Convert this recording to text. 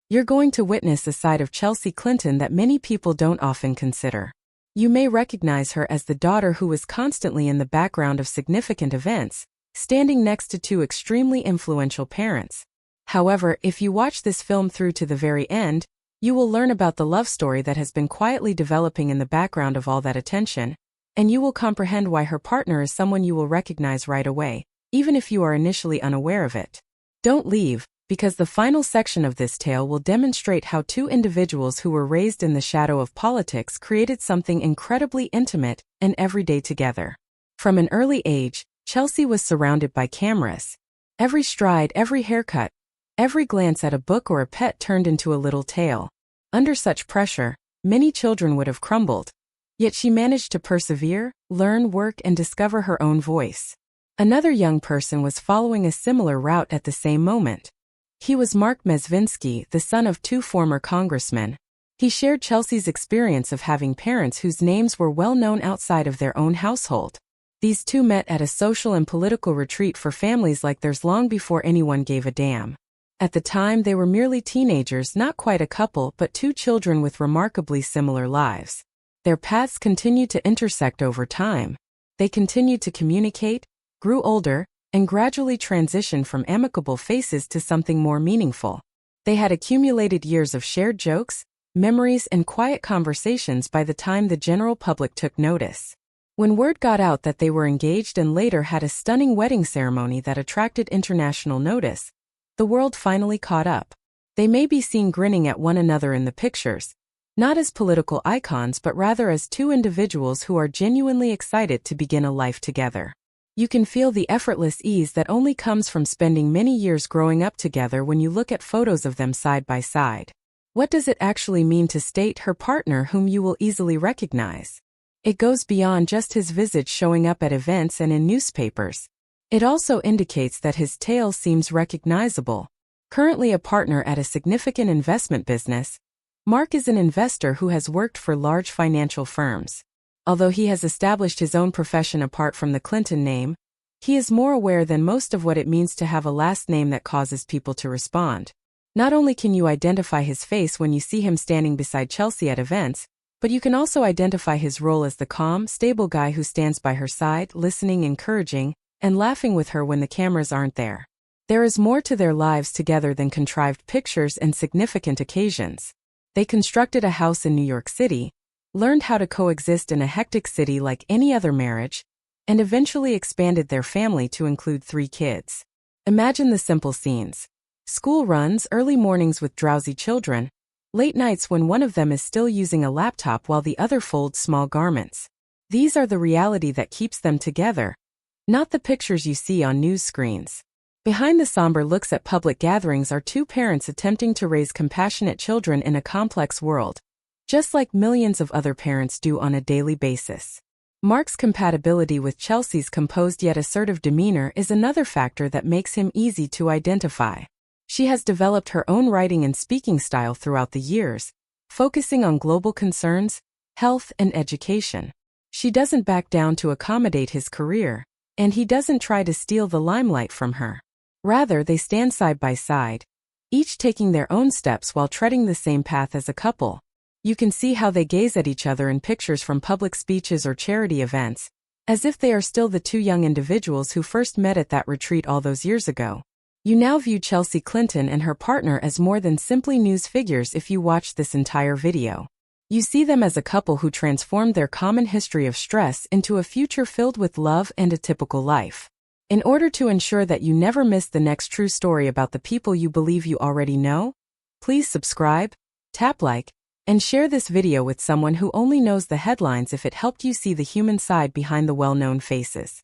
You're going to witness a side of Chelsea Clinton that many people don't often consider. You may recognize her as the daughter who was constantly in the background of significant events, standing next to two extremely influential parents. However, if you watch this film through to the very end, you will learn about the love story that has been quietly developing in the background of all that attention, and you will comprehend why her partner is someone you will recognize right away, even if you are initially unaware of it. Don't leave, because the final section of this tale will demonstrate how two individuals who were raised in the shadow of politics created something incredibly intimate and everyday together. From an early age, Chelsea was surrounded by cameras. Every stride, every haircut, every glance at a book or a pet turned into a little tale. Under such pressure, many children would have crumbled. Yet she managed to persevere, learn, work, and discover her own voice. Another young person was following a similar route at the same moment. He was Mark Mezvinsky, the son of two former congressmen. He shared Chelsea's experience of having parents whose names were well known outside of their own household. These two met at a social and political retreat for families like theirs long before anyone gave a damn. At the time, they were merely teenagers, not quite a couple, but two children with remarkably similar lives. Their paths continued to intersect over time. They continued to communicate, grew older, and gradually transitioned from amicable faces to something more meaningful. They had accumulated years of shared jokes, memories, and quiet conversations by the time the general public took notice. When word got out that they were engaged and later had a stunning wedding ceremony that attracted international notice, the world finally caught up. They may be seen grinning at one another in the pictures, not as political icons but rather as two individuals who are genuinely excited to begin a life together. You can feel the effortless ease that only comes from spending many years growing up together when you look at photos of them side by side. What does it actually mean to state her partner whom you will easily recognize? It goes beyond just his visage showing up at events and in newspapers. It also indicates that his tale seems recognizable. Currently a partner at a significant investment business, Mark is an investor who has worked for large financial firms. Although he has established his own profession apart from the Clinton name, he is more aware than most of what it means to have a last name that causes people to respond. Not only can you identify his face when you see him standing beside Chelsea at events, but you can also identify his role as the calm, stable guy who stands by her side, listening, encouraging, and laughing with her when the cameras aren't there. There is more to their lives together than contrived pictures and significant occasions. They constructed a house in New York City, learned how to coexist in a hectic city like any other marriage, and eventually expanded their family to include 3 kids. Imagine the simple scenes. School runs, early mornings with drowsy children, late nights when one of them is still using a laptop while the other folds small garments. These are the reality that keeps them together, not the pictures you see on news screens. Behind the somber looks at public gatherings are 2 parents attempting to raise compassionate children in a complex world, just like millions of other parents do on a daily basis. Mark's compatibility with Chelsea's composed yet assertive demeanor is another factor that makes him easy to identify. She has developed her own writing and speaking style throughout the years, focusing on global concerns, health, and education. She doesn't back down to accommodate his career, and he doesn't try to steal the limelight from her. Rather, they stand side by side, each taking their own steps while treading the same path as a couple. You can see how they gaze at each other in pictures from public speeches or charity events, as if they are still the 2 young individuals who first met at that retreat all those years ago. You now view Chelsea Clinton and her partner as more than simply news figures if you watch this entire video. You see them as a couple who transformed their common history of stress into a future filled with love and a typical life. In order to ensure that you never miss the next true story about the people you believe you already know, please subscribe, tap like, and share this video with someone who only knows the headlines if it helped you see the human side behind the well-known faces.